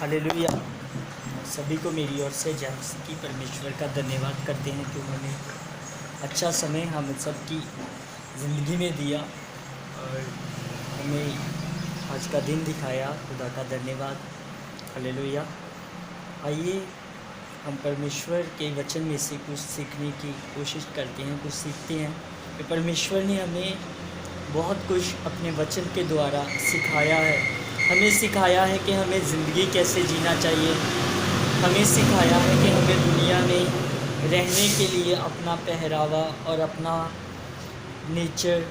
Hallelujah. सभी को मेरी ओर से जय मसीह की परमेश्वर का धन्यवाद करते हैं कि उन्होंने अच्छा समय हम सब की ज़िंदगी में दिया और हमें आज का दिन दिखाया। खुदा का धन्यवाद। हालेलुया। आइए हम परमेश्वर के वचन में से कुछ सीखने की कोशिश करते हैं, कुछ सीखते हैं कि परमेश्वर ने हमें बहुत कुछ अपने वचन के द्वारा सिखाया है। हमें सिखाया है कि हमें ज़िंदगी कैसे जीना चाहिए। हमें सिखाया है कि हमें दुनिया में रहने के लिए अपना पहरावा और अपना नेचर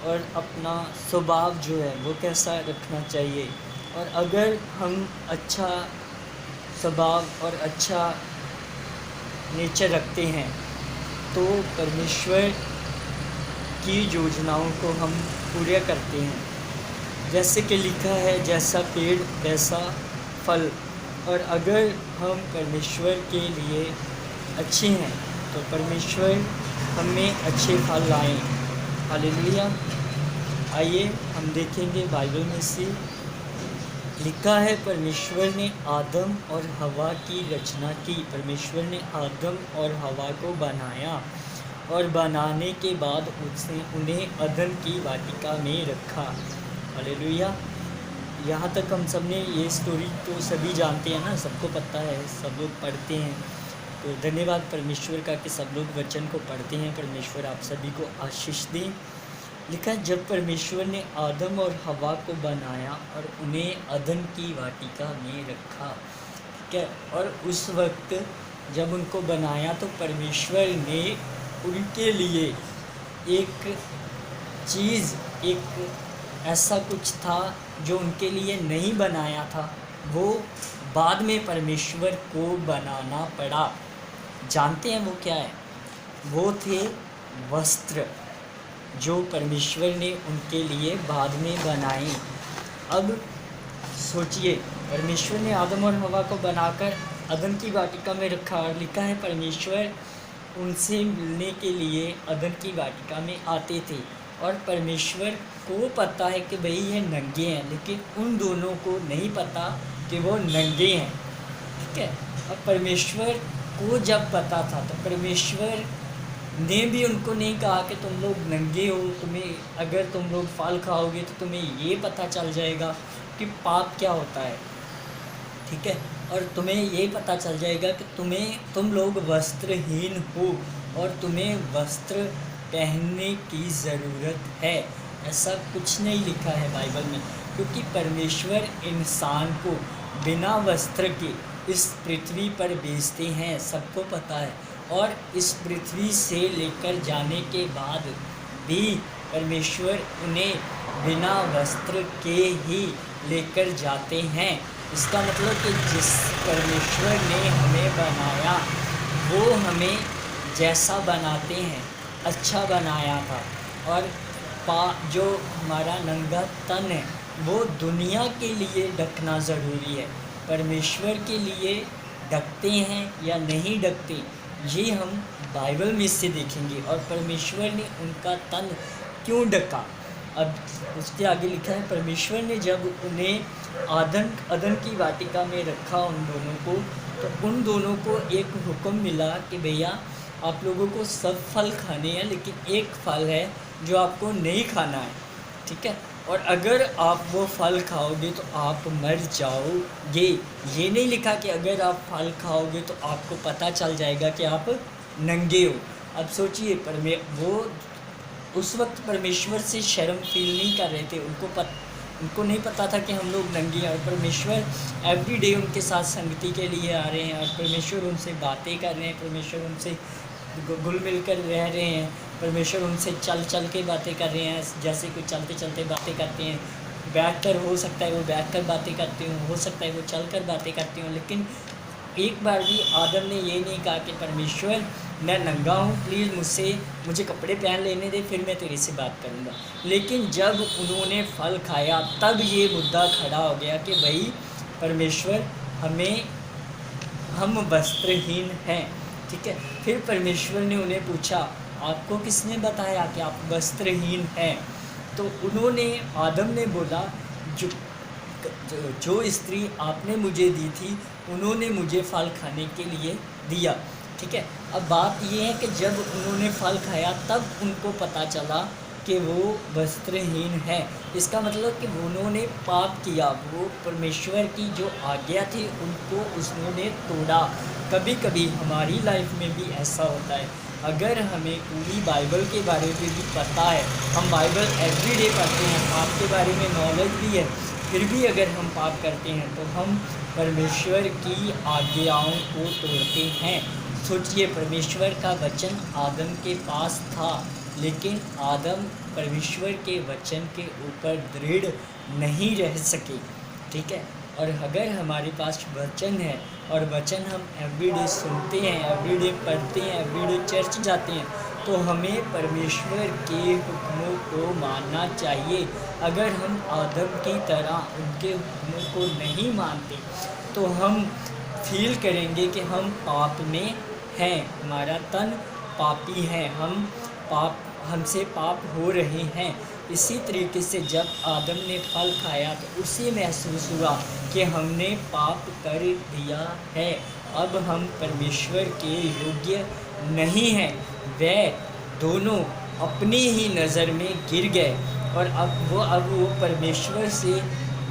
और अपना स्वभाव जो है वो कैसा रखना चाहिए। और अगर हम अच्छा स्वभाव और अच्छा नेचर रखते हैं तो परमेश्वर की योजनाओं को हम पूरा करते हैं। जैसे कि लिखा है, जैसा पेड़ वैसा फल। और अगर हम परमेश्वर के लिए अच्छे हैं तो परमेश्वर हमें अच्छे फल लाएं। हालेलुया। आइए हम देखेंगे बाइबल में से लिखा है, परमेश्वर ने आदम और हवा की रचना की। परमेश्वर ने आदम और हवा को बनाया और बनाने के बाद उसने उन्हें अदन की वाटिका में रखा। हालेलुया। यहाँ तक हम सब ने ये स्टोरी तो सभी जानते हैं ना, सबको पता है, सब लोग पढ़ते हैं। तो धन्यवाद परमेश्वर का कि सब लोग वचन को पढ़ते हैं। परमेश्वर आप सभी को आशीष दें। लिखा, जब परमेश्वर ने आदम और हवा को बनाया और उन्हें अदन की वाटिका में रखा। ठीक है। और उस वक्त जब उनको बनाया तो परमेश्वर ने उनके लिए एक चीज़, एक ऐसा कुछ था जो उनके लिए नहीं बनाया था, वो बाद में परमेश्वर को बनाना पड़ा। जानते हैं वो क्या है? वो थे वस्त्र जो परमेश्वर ने उनके लिए बाद में बनाए। अब सोचिए, परमेश्वर ने आदम और हवा को बनाकर अदन की वाटिका में रखा और लिखा है परमेश्वर उनसे मिलने के लिए अदन की वाटिका में आते थे। और परमेश्वर को पता है कि भाई ये नंगे हैं, लेकिन उन दोनों को नहीं पता कि वो नंगे हैं। ठीक है। अब परमेश्वर को जब पता था तो परमेश्वर ने भी उनको नहीं कहा कि तुम लोग नंगे हो, तुम्हें अगर तुम लोग फल खाओगे तो तुम्हें ये पता चल जाएगा कि पाप क्या होता है। ठीक है। और तुम्हें ये पता चल जाएगा कि तुम लोग वस्त्रहीन हो और तुम्हें वस्त्र पहनने की ज़रूरत है। ऐसा कुछ नहीं लिखा है बाइबल में, क्योंकि परमेश्वर इंसान को बिना वस्त्र के इस पृथ्वी पर भेजते हैं, सबको पता है। और इस पृथ्वी से लेकर जाने के बाद भी परमेश्वर उन्हें बिना वस्त्र के ही लेकर जाते हैं। इसका मतलब कि जिस परमेश्वर ने हमें बनाया वो हमें जैसा बनाते हैं अच्छा बनाया था। और जो हमारा नंगा तन है वो दुनिया के लिए ढकना ज़रूरी है। परमेश्वर के लिए ढकते हैं या नहीं ढकते, ये हम बाइबल में से देखेंगे। और परमेश्वर ने उनका तन क्यों ढका, अब उसके आगे लिखा है, परमेश्वर ने जब उन्हें अदन की वाटिका में रखा उन दोनों को, तो उन दोनों को एक हुक्म मिला कि भैया आप लोगों को सब फल खाने हैं, लेकिन एक फल है जो आपको नहीं खाना है। ठीक है। और अगर आप वो फल खाओगे तो आप मर जाओगे। ये नहीं लिखा कि अगर आप फल खाओगे तो आपको पता चल जाएगा कि आप नंगे हो। अब सोचिए, वो उस वक्त परमेश्वर से शर्म फील नहीं कर रहे थे। उनको नहीं पता था कि हम लोग नंगे हैं। और परमेश्वर एवरीडे उनके साथ संगति के लिए आ रहे हैं और परमेश्वर उनसे बातें कर रहे हैं, परमेश्वर उनसे घुल मिल कर रह रहे हैं, परमेश्वर उनसे चल के बातें कर रहे हैं। जैसे कोई चलते चलते बातें करते हैं, बैठ कर हो सकता है वो बैठ कर बातें करते हों, हो सकता है वो चल कर बातें करते हों। लेकिन एक बार भी आदम ने ये नहीं कहा कि परमेश्वर मैं नंगा हूँ, प्लीज़ मुझे कपड़े पहन लेने दे, फिर मैं तेरे से बात करूँगा। लेकिन जब उन्होंने फल खाया तब ये मुद्दा खड़ा हो गया कि भाई परमेश्वर हम वस्त्रहीन हैं। ठीक है। फिर परमेश्वर ने उन्हें पूछा, आपको किसने बताया कि आप वस्त्रहीन हैं? तो आदम ने बोला, जो जो स्त्री आपने मुझे दी थी उन्होंने मुझे फल खाने के लिए दिया। ठीक है, अब बात ये है कि जब उन्होंने फल खाया तब उनको पता चला कि वो वस्त्रहीन है। इसका मतलब कि उन्होंने पाप किया, वो परमेश्वर की जो आज्ञा थी उनको उसने तोड़ा। कभी कभी हमारी लाइफ में भी ऐसा होता है, अगर हमें पूरी बाइबल के बारे में भी पता है, हम बाइबल एवरीडे पढ़ते हैं, पाप के बारे में नॉलेज भी है, फिर भी अगर हम पाप करते हैं तो हम परमेश्वर की आज्ञाओं को तोड़ते हैं। सोचिए, परमेश्वर का वचन आदम के पास था, लेकिन आदम परमेश्वर के वचन के ऊपर दृढ़ नहीं रह सके। ठीक है, और अगर हमारे पास वचन है और वचन हम एवरीडे सुनते हैं, एवरीडे पढ़ते हैं, एवरीडे चर्च जाते हैं, तो हमें परमेश्वर के हुक्मों को मानना चाहिए। अगर हम आदम की तरह उनके हुक्मों को नहीं मानते तो हम फील करेंगे कि हम पाप में हैं, हमारा तन पापी है, हमसे पाप हो रहे हैं। इसी तरीके से जब आदम ने फल खाया तो उसे महसूस हुआ कि हमने पाप कर दिया है, अब हम परमेश्वर के योग्य नहीं हैं। वे दोनों अपनी ही नज़र में गिर गए और अब वो परमेश्वर से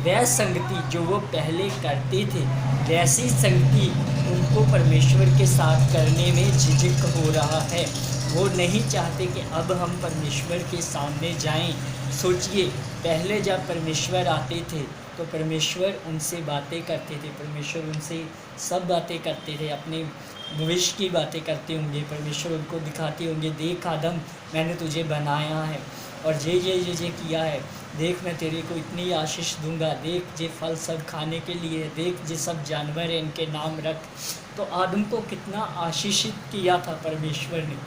वह संगति जो वो पहले करते थे, वैसी संगति उनको परमेश्वर के साथ करने में झिझक हो रहा है। वो नहीं चाहते कि अब हम परमेश्वर के सामने जाएं। सोचिए, पहले जब परमेश्वर आते थे तो परमेश्वर उनसे बातें करते थे, परमेश्वर उनसे सब बातें करते थे, अपने भविष्य की बातें करते होंगे, परमेश्वर उनको दिखाते होंगे, देख आदम, मैंने तुझे बनाया है और ये किया है, देख मैं तेरे को इतनी आशीष दूंगा, देख ये फल सब खाने के लिए, देख ये सब जानवर हैं, इनके नाम रख। तो आदम को कितना आशीषित किया था परमेश्वर ने,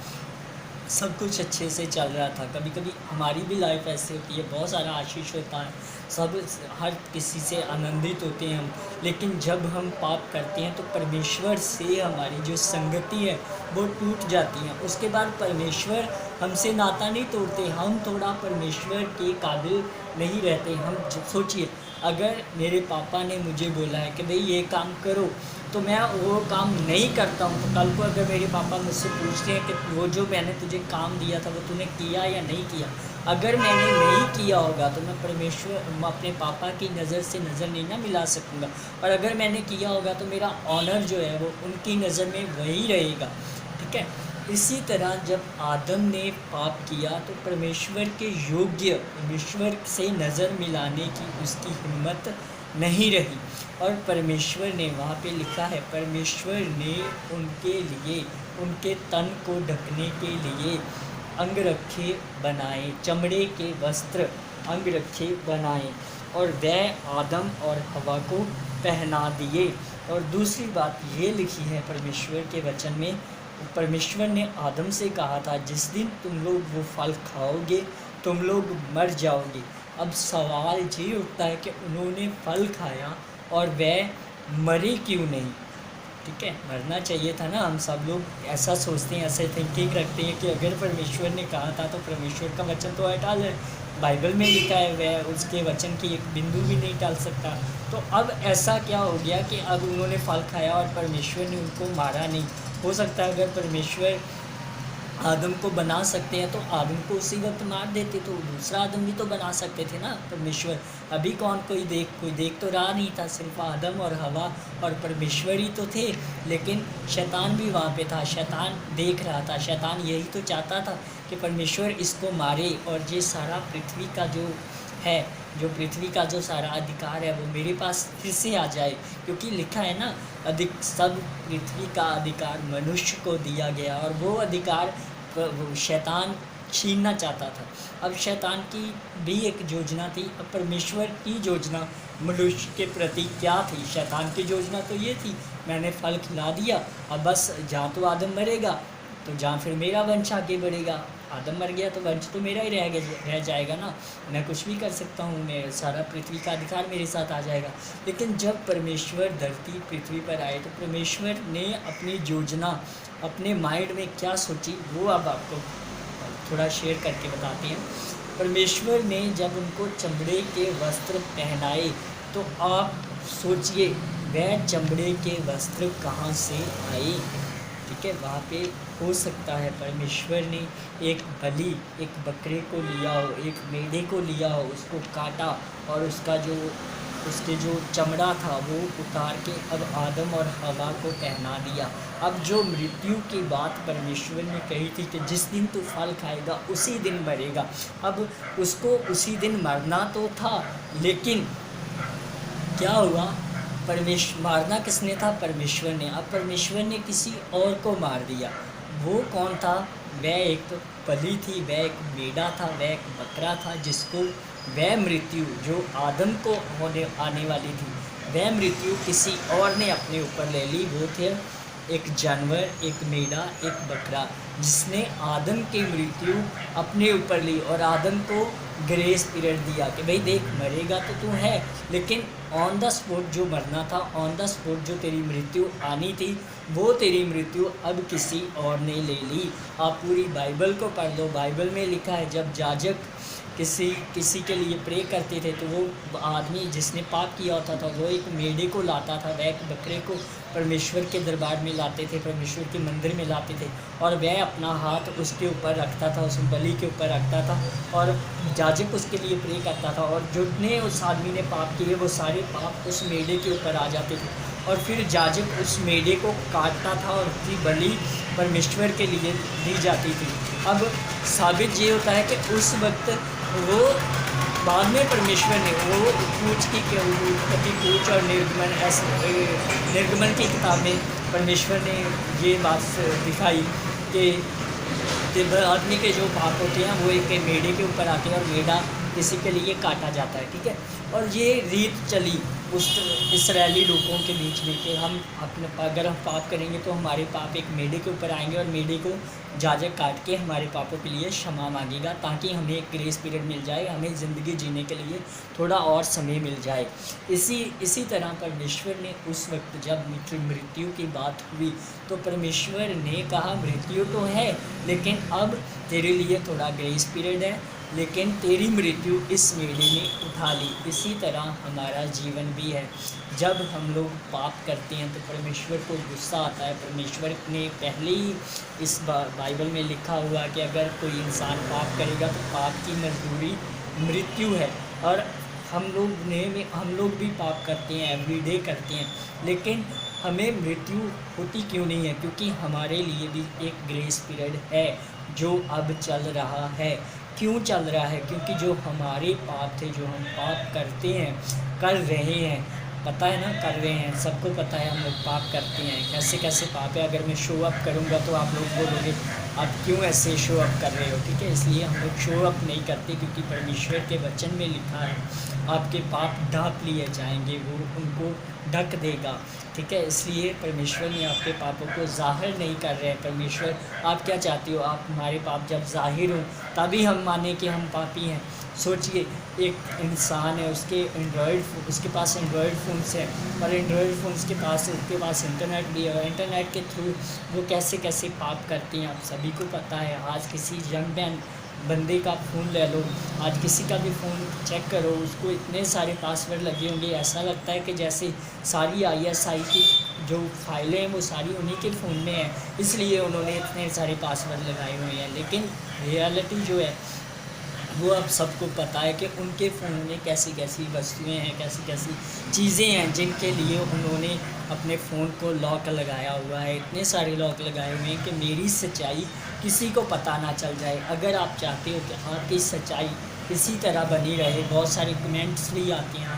सब कुछ अच्छे से चल रहा था। कभी कभी हमारी भी लाइफ ऐसे होती है, बहुत सारा आशीष होता है, सब हर किसी से आनंदित होते हैं हम, लेकिन जब हम पाप करते हैं तो परमेश्वर से हमारी जो संगति है वो टूट जाती है। उसके बाद परमेश्वर हमसे नाता नहीं तोड़ते, हम थोड़ा परमेश्वर के काबिल नहीं रहते। हम सोचिए, अगर मेरे पापा ने मुझे बोला है कि भाई ये काम करो, तो मैं वो काम नहीं करता हूँ, तो कल को अगर मेरे पापा मुझसे पूछते हैं कि वो जो मैंने तुझे काम दिया था वो तूने किया या नहीं किया, अगर मैंने नहीं किया होगा तो मैं अपने पापा की नज़र से नज़र नहीं ना मिला सकूँगा, और अगर मैंने किया होगा तो मेरा ऑनर जो है वो उनकी नज़र में वही रहेगा। ठीक है, इसी तरह जब आदम ने पाप किया तो परमेश्वर के योग्य, परमेश्वर से नज़र मिलाने की उसकी हिम्मत नहीं रही, और परमेश्वर ने, वहाँ पे लिखा है, परमेश्वर ने उनके लिए, उनके तन को ढकने के लिए अंगरखे बनाए, चमड़े के वस्त्र अंगरखे बनाए, और वह आदम और हवा को पहना दिए। और दूसरी बात ये लिखी है परमेश्वर के वचन में, परमेश्वर ने आदम से कहा था, जिस दिन तुम लोग वो फल खाओगे तुम लोग मर जाओगे। अब सवाल ये उठता है कि उन्होंने फल खाया और वह मरे क्यों नहीं? ठीक है, मरना चाहिए था ना। हम सब लोग ऐसा सोचते हैं, ऐसे थिंकिंग रखते हैं कि अगर परमेश्वर ने कहा था तो परमेश्वर का वचन तो अटल है, बाइबल में लिखा है, वह उसके वचन की एक बिंदु भी नहीं टाल सकता। तो अब ऐसा क्या हो गया कि अब उन्होंने फल खाया और परमेश्वर ने उनको मारा नहीं? हो सकता है अगर परमेश्वर आदम को बना सकते हैं तो आदम को उसी वक्त मार देते, तो दूसरा आदम भी तो बना सकते थे ना परमेश्वर। अभी कोई देख तो रहा नहीं था, सिर्फ आदम और हवा और परमेश्वर ही तो थे, लेकिन शैतान भी वहाँ पे था, शैतान देख रहा था, शैतान यही तो चाहता था कि परमेश्वर इसको मारे और ये सारा पृथ्वी का जो है, जो पृथ्वी का जो सारा अधिकार है वो मेरे पास फिर से आ जाए, क्योंकि लिखा है ना, सब पृथ्वी का अधिकार मनुष्य को दिया गया, और वो अधिकार शैतान छीनना चाहता था। अब शैतान की भी एक योजना थी, अब परमेश्वर की योजना मनुष्य के प्रति क्या थी? शैतान की योजना तो ये थी, मैंने फल खिला दिया, अब बस जहाँ तो आदम मरेगा तो जहाँ फिर मेरा वंश आगे बढ़ेगा, आदम मर गया तो वंश तो मेरा ही रह जाएगा ना, मैं कुछ भी कर सकता हूँ, मैं सारा पृथ्वी का अधिकार मेरे साथ आ जाएगा। लेकिन जब परमेश्वर धरती पृथ्वी पर आए तो परमेश्वर ने अपनी योजना, अपने माइंड में क्या सोची, वो अब आपको थोड़ा शेयर करके बताते हैं। परमेश्वर ने जब उनको चमड़े के वस्त्र पहनाए तो आप सोचिए वह चमड़े के वस्त्र कहाँ से आए। ठीक है, वहाँ पे हो सकता है परमेश्वर ने एक बलि, एक बकरे को लिया हो, एक मेढ़े को लिया हो, उसको काटा और उसका जो उसके जो चमड़ा था वो उतार के अब आदम और हवा को पहना दिया। अब जो मृत्यु की बात परमेश्वर ने कही थी कि जिस दिन तू फल खाएगा उसी दिन मरेगा, अब उसको उसी दिन मरना तो था, लेकिन क्या हुआ, मारना किसने था? परमेश्वर ने। अब परमेश्वर ने किसी और को मार दिया। वो कौन था? वह एक बलि थी, वह एक मेढ़ा था, वह एक बकरा था, जिसको वह मृत्यु जो आदम को होने आने वाली थी, वह मृत्यु किसी और ने अपने ऊपर ले ली। वो थे एक जानवर, एक मेढ़ा, एक बकरा, जिसने आदम की मृत्यु अपने ऊपर ली और आदम को ग्रेस पीरियड दिया कि भाई देख मरेगा तो तू है, लेकिन ऑन द स्पॉट जो मरना था, ऑन द स्पॉट जो तेरी मृत्यु आनी थी, वो तेरी मृत्यु अब किसी और ने ले ली। आप पूरी बाइबल को पढ़ लो, बाइबल में लिखा है जब याजक किसी के लिए प्रे करते थे तो वो आदमी जिसने पाप किया होता था वो एक मेढ़े को लाता था, वह एक बकरे को परमेश्वर के दरबार में लाते थे, परमेश्वर के मंदिर में लाते थे, और वह अपना हाथ उसके ऊपर रखता था, उस बलि के ऊपर रखता था, और याजक उसके लिए प्रे करता था, और जितने उस आदमी ने पाप किए वो सारे पाप उस मेढ़े के ऊपर आ जाते थे, और फिर याजक उस मेढ़े को काटता था और उसकी बलि परमेश्वर के लिए दी जाती थी। अब साबित ये होता है कि उस वक्त वो बाद में परमेश्वर ने वो कूच की उत्पत्ति, कूच और निर्गमन, ऐसे निर्गमन की किताब में परमेश्वर ने ये बात दिखाई कि आदमी के जो पाप होते हैं वो एक मेढ़े के ऊपर आते हैं और मेढ़ा किसी के लिए काटा जाता है। ठीक है, और ये रीत चली उस इसराइली लोगों के बीच में कि हम अपने अगर हम पाप करेंगे तो हमारे पाप एक मेढ़े के ऊपर आएंगे और मेढ़े को याजक काट के हमारे पापों के लिए क्षमा मांगेगा, ताकि हमें एक ग्रेस पीरियड मिल जाए, हमें ज़िंदगी जीने के लिए थोड़ा और समय मिल जाए। इसी तरह परमेश्वर ने उस वक्त जब मृत्यु की बात हुई तो परमेश्वर ने कहा मृत्यु तो है, लेकिन अब तेरे लिए थोड़ा ग्रेस पीरियड है, लेकिन तेरी मृत्यु इस मेढ़े ने उठा ली। इसी तरह हमारा जीवन भी है। जब हम लोग पाप करते हैं तो परमेश्वर को गुस्सा आता है। परमेश्वर ने पहले ही इस बाइबल में लिखा हुआ कि अगर कोई इंसान पाप करेगा तो पाप की मजदूरी मृत्यु है। और हम लोग भी पाप करते हैं, एवरीडे करते हैं, लेकिन हमें मृत्यु होती क्यों नहीं है? क्योंकि हमारे लिए भी एक ग्रेस पीरियड है जो अब चल रहा है। क्यों चल रहा है? क्योंकि जो हमारे पाप थे, जो हम पाप कर रहे हैं, पता है ना, कर रहे हैं, सबको पता है हम लोग पाप करते हैं। कैसे कैसे पाप है, अगर मैं शो अप करूँगा तो आप लोग बोलोगे आप क्यों ऐसे शो अप कर रहे हो। ठीक है, इसलिए हम लोग शो अप नहीं करते, क्योंकि परमेश्वर के वचन में लिखा है आपके पाप ढाँप लिए जाएंगे, वो उनको ढक देगा। ठीक है, इसलिए परमेश्वर ने आपके पापों को ज़ाहिर नहीं कर रहे हैं। परमेश्वर आप क्या चाहती हो? आप हमारे पाप जब ज़ाहिर हों तभी हम माने कि हम पापी हैं। सोचिए, एक इंसान है, उसके पास एंड्रॉयड फ़ोन्स हैं, और एंड्रॉयड फ़ोन्स के पास उसके पास इंटरनेट भी है, और इंटरनेट के थ्रू वो कैसे कैसे पाप करते हैं आप सभी को पता है। आज किसी यंग मैन बंदे का फ़ोन ले लो, आज किसी का भी फ़ोन चेक करो, उसको इतने सारे पासवर्ड लगे होंगे, ऐसा लगता है कि जैसे सारी ISI की जो फाइलें हैं वो सारी उन्हीं के फ़ोन में हैं, इसलिए उन्होंने इतने सारे पासवर्ड लगाए हुए हैं। लेकिन रियलिटी जो है वो अब सबको पता है कि उनके फ़ोन में कैसी कैसी वस्तुएं हैं, कैसी कैसी चीज़ें हैं जिनके लिए उन्होंने अपने फ़ोन को लॉक लगाया हुआ है। इतने सारे लॉक लगाए हुए हैं कि मेरी सच्चाई किसी को पता ना चल जाए। अगर आप चाहते हो कि आपकी सच्चाई इसी तरह बनी रहे, बहुत सारे कमेंट्स भी आते हैं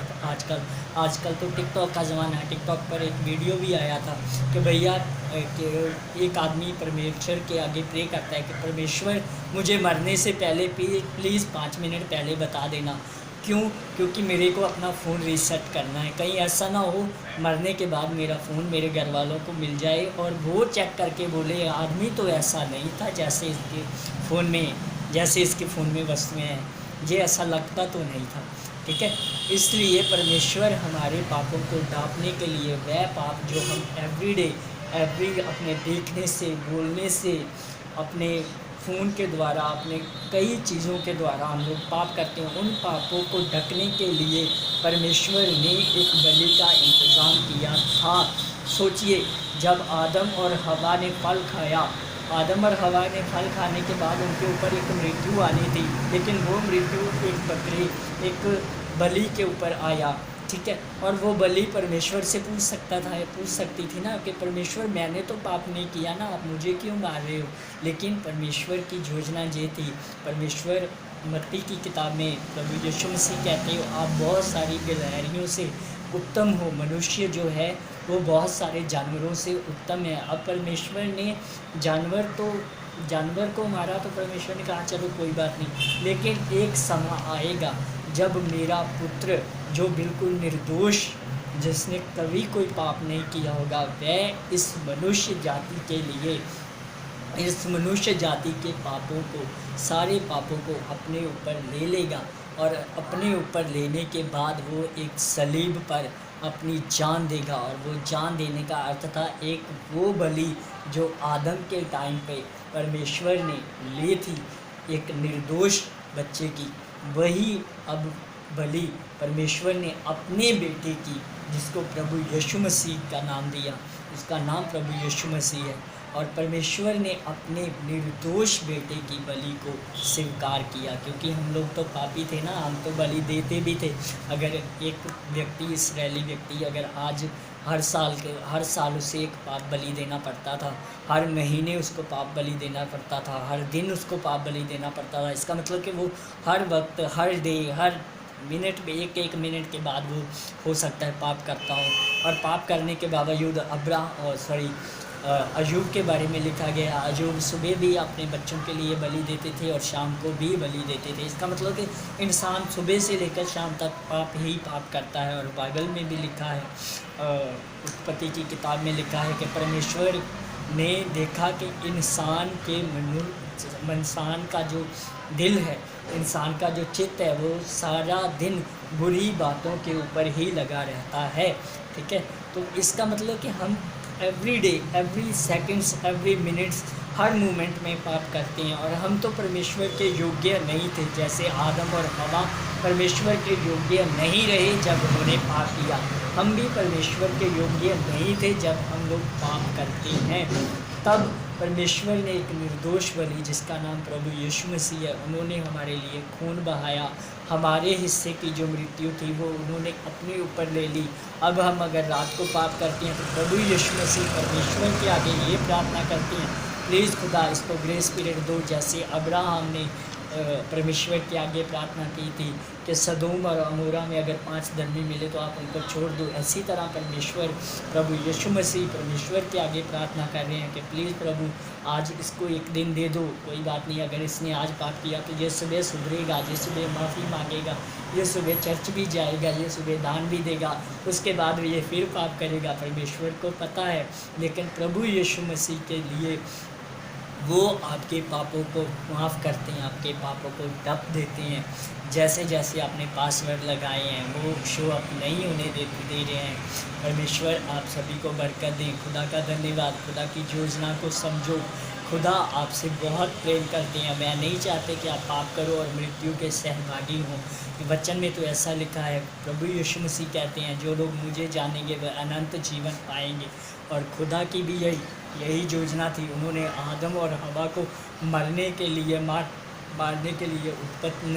आजकल तो टिकटॉक का ज़माना है। टिकटॉक पर एक वीडियो भी आया था कि भैया एक आदमी परमेश्वर के आगे प्रे करता है कि परमेश्वर मुझे मरने से पहले प्लीज़ 5 मिनट पहले बता देना। क्यों? क्योंकि मेरे को अपना फ़ोन रीसेट करना है, कहीं ऐसा ना हो मरने के बाद मेरा फ़ोन मेरे घर वालों को मिल जाए और वो चेक करके बोले आदमी तो ऐसा नहीं था जैसे इसके फ़ोन में वस्तुएँ हैं, ये ऐसा लगता तो नहीं था। ठीक है, इसलिए परमेश्वर हमारे पापों को ढाँपने के लिए वह पाप जो हम एवरी अपने देखने से, बोलने से, अपने खून के द्वारा, अपने कई चीज़ों के द्वारा हम लोग पाप करते हैं। उन पापों को ढकने के लिए परमेश्वर ने एक बलि का इंतज़ाम किया था। सोचिए, जब आदम और हवा ने फल खाया, आदम और हवा ने फल खाने के बाद उनके ऊपर एक मृत्यु आनी थी, लेकिन वो मृत्यु एक बकरी, एक बलि के ऊपर आया, ठीक है। और वो बलि परमेश्वर से पूछ सकती थी ना कि परमेश्वर, मैंने तो पाप नहीं किया ना, आप मुझे क्यों मार रहे हो। लेकिन परमेश्वर की योजना ये थी, परमेश्वर मत्ती की किताब में प्रभु यीशु मसीह कहते हो, आप बहुत सारी गिलहरियों से उत्तम हो। मनुष्य जो है वो बहुत सारे जानवरों से उत्तम है। अब परमेश्वर ने जानवर को मारा तो परमेश्वर ने कहा चलो कोई बात नहीं, लेकिन एक समय आएगा जब मेरा पुत्र जो बिल्कुल निर्दोष, जिसने कभी कोई पाप नहीं किया होगा, वह इस मनुष्य जाति के लिए, इस मनुष्य जाति के पापों को, सारे पापों को अपने ऊपर ले लेगा। और अपने ऊपर लेने के बाद वो एक सलीब पर अपनी जान देगा। और वो जान देने का अर्थ था एक वो बलि जो आदम के टाइम पे परमेश्वर ने ली थी, एक निर्दोष बच्चे की, वही अब बलि परमेश्वर ने अपने बेटे की, जिसको प्रभु यीशु मसीह का नाम दिया, उसका नाम प्रभु यीशु मसीह है। और परमेश्वर ने अपने निर्दोष बेटे की बलि को स्वीकार किया, क्योंकि हम लोग तो पापी थे ना, हम तो बलि देते भी थे। अगर एक व्यक्ति, इस्राएली व्यक्ति, अगर आज हर साल उसे एक पाप बलि देना पड़ता था, हर महीने उसको पाप बलि देना पड़ता था, हर दिन उसको पाप बलि देना पड़ता था। इसका मतलब कि वो हर वक्त, हर डे, हर मिनट में, एक मिनट के बाद वो हो सकता है पाप करता हो। और पाप करने के बावजूद अय्यूब के बारे में लिखा गया, अय्यूब सुबह भी अपने बच्चों के लिए बलि देते थे और शाम को भी बलि देते थे। इसका मतलब कि इंसान सुबह से लेकर शाम तक पाप ही पाप करता है। और बाइबल में भी लिखा है, उत्पत्ति की किताब में लिखा है कि परमेश्वर ने देखा कि इंसान का जो दिल है, इंसान का जो चित्त है, वो सारा दिन बुरी बातों के ऊपर ही लगा रहता है, ठीक है। तो इसका मतलब कि हम every day, every seconds, every minutes, हर मोमेंट में पाप करते हैं। और हम तो परमेश्वर के योग्य नहीं थे, जैसे आदम और हवा परमेश्वर के योग्य नहीं रहे जब उन्होंने पाप किया, हम भी परमेश्वर के योग्य नहीं थे जब हम लोग पाप करते हैं। तब परमेश्वर ने एक निर्दोष बलि, जिसका नाम प्रभु यीशु मसीह है, उन्होंने हमारे लिए खून बहाया, हमारे हिस्से की जो मृत्यु थी वो उन्होंने अपने ऊपर ले ली। अब हम अगर रात को पाप करते हैं तो प्रभु यीशु मसीह परमेश्वर के आगे ये प्रार्थना करते हैं, प्लीज़ खुदा इसको ग्रेस पीरियड दो, जैसे अब्राहम ने परमेश्वर के आगे प्रार्थना की थी कि सदोम और अमोरा में अगर 5 धर्मी मिले तो आप उनको छोड़ दो। इसी तरह परमेश्वर, प्रभु यीशु मसीह परमेश्वर के आगे प्रार्थना कर रहे हैं कि प्लीज़ प्रभु आज इसको एक दिन दे दो, कोई बात नहीं, अगर इसने आज पाप किया तो ये सुबह सुधरेगा, ये सुबह माफ़ी मांगेगा, ये सुबह चर्च भी जाएगा, ये सुबह दान भी देगा, उसके बाद ये फिर पाप करेगा। परमेश्वर को पता है, लेकिन प्रभु यीशु मसीह के लिए वो आपके पापों को माफ़ करते हैं, आपके पापों को ढक देते हैं। जैसे जैसे आपने पासवर्ड लगाए हैं वो शो अप नहीं होने दे रहे हैं। परमेश्वर आप सभी को बरकत दें। खुदा का धन्यवाद, खुदा की योजना को समझो। खुदा आपसे बहुत प्रेम करते हैं। मैं नहीं चाहते कि आप पाप करो और मृत्यु के सहभागी हों। वचन में तो ऐसा लिखा है, प्रभु यीशु मसीह कहते हैं जो लोग मुझे जानेंगे वह अनंत जीवन पाएंगे। और खुदा की भी यही योजना थी। उन्होंने आदम और हवा को मारने के लिए उत्पत्ति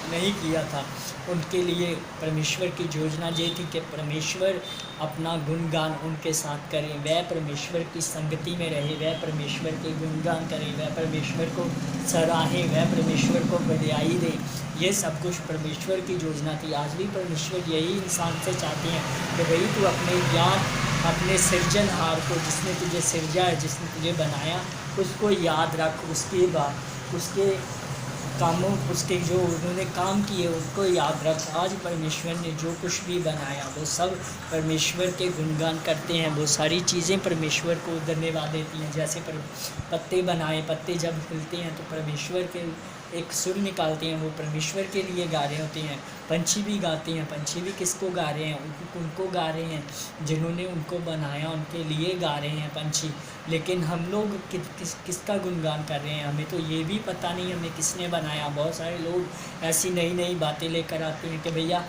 नहीं किया था। उनके लिए परमेश्वर की योजना ये थी कि परमेश्वर अपना गुणगान उनके साथ करे, वह परमेश्वर की संगति में रहे, वह परमेश्वर के गुणगान करे, वह परमेश्वर को सराहे, वह परमेश्वर को बधाई दे। ये सब कुछ परमेश्वर की योजना थी। आज भी परमेश्वर यही इंसान से चाहते हैं कि भाई तू अपने ज्ञान, अपने सृजनहार को, जिसने तुझे सृजा है, जिसने तुझे बनाया, उसको याद रख, उसके कामों, उसके जो उन्होंने काम किए उनको याद रख। आज परमेश्वर ने जो कुछ भी बनाया वो सब परमेश्वर के गुणगान करते हैं। वो सारी चीज़ें परमेश्वर को धन्यवाद देती हैं। जैसे पत्ते बनाए, पत्ते जब हिलते हैं तो परमेश्वर के एक सुर निकालते हैं वो परमेश्वर के लिए गा रहे होते हैं। पंछी भी गाते हैं, पंछी भी किसको गा रहे हैं? उनको गा रहे हैं जिन्होंने उनको बनाया, उनके लिए गा रहे हैं पंछी। लेकिन हम लोग किसका गुणगान कर रहे हैं? हमें तो ये भी पता नहीं हमें किसने बनाया। बहुत सारे लोग ऐसी नई नई बातें लेकर आते हैं कि भैया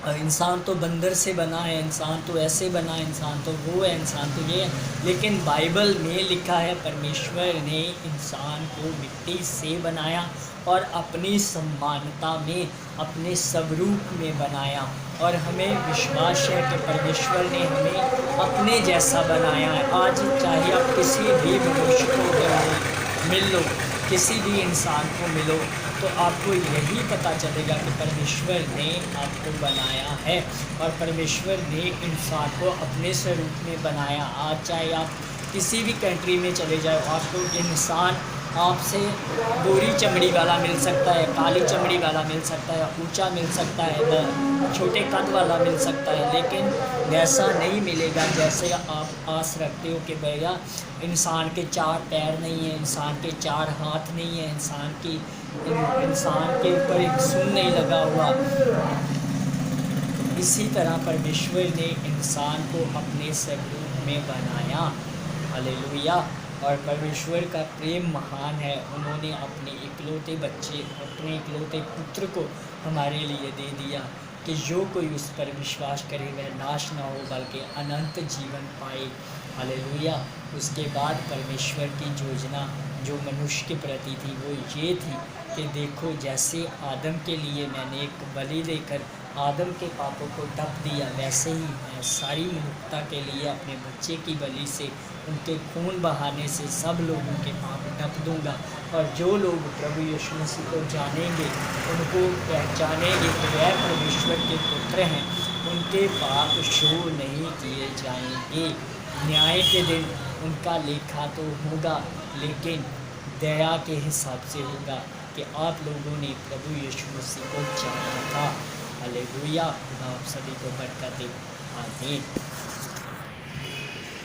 इंसान तो बंदर से बना है, इंसान तो ऐसे बना है, इंसान तो वो है, इंसान तो ये है। लेकिन बाइबल में लिखा है परमेश्वर ने इंसान को मिट्टी से बनाया और अपनी समानता में, अपने स्वरूप में बनाया। और हमें विश्वास है कि परमेश्वर ने हमें अपने जैसा बनाया है। आज चाहे आप किसी भी मनुष्य को मिल लो, किसी भी इंसान को मिलो, तो आपको यही पता चलेगा कि परमेश्वर ने आपको बनाया है और परमेश्वर ने इंसान को अपने स्वरूप में बनाया। आज चाहे आप किसी भी कंट्री में चले जाओ, आपको इंसान आपसे गोरी चमड़ी वाला मिल सकता है, काली चमड़ी वाला मिल सकता है, ऊंचा मिल सकता है, छोटे कद वाला मिल सकता है, लेकिन वैसा नहीं मिलेगा जैसे आप आस रखते हो कि भैया इंसान के 4 पैर नहीं है, इंसान के 4 हाथ नहीं है, इंसान के ऊपर एक सुन नहीं लगा हुआ। इसी तरह परमेश्वर ने इंसान को अपने स्वरूप में बनाया। हालेलुया। और परमेश्वर का प्रेम महान है। उन्होंने अपने इकलौते बच्चे, अपने इकलौते पुत्र को हमारे लिए दे दिया कि जो कोई उस पर विश्वास करे वह नाश ना हो बल्कि अनंत जीवन पाए। हालेलुया। उसके बाद परमेश्वर की योजना जो मनुष्य के प्रति थी वो ये थी कि देखो, जैसे आदम के लिए मैंने एक बलि देकर आदम के पापों को ढक दिया, वैसे ही मैं सारी मनुष्यता के लिए अपने बच्चे की बलि से, उनके खून बहाने से सब लोगों के पाप ढक दूंगा। और जो लोग प्रभु यीशु मसीह को जानेंगे, उनको पहचानेंगे कि वह परमेश्वर के पुत्र हैं, उनके पाप क्षो नहीं किए जाएंगे। न्याय के दिन उनका लेखा तो होगा, लेकिन दया के हिसाब से होगा कि आप लोगों ने प्रभु यीशु मसीह को जाना था। हालेलुया। खुदा आप सभी को बरकत दे। आमीन।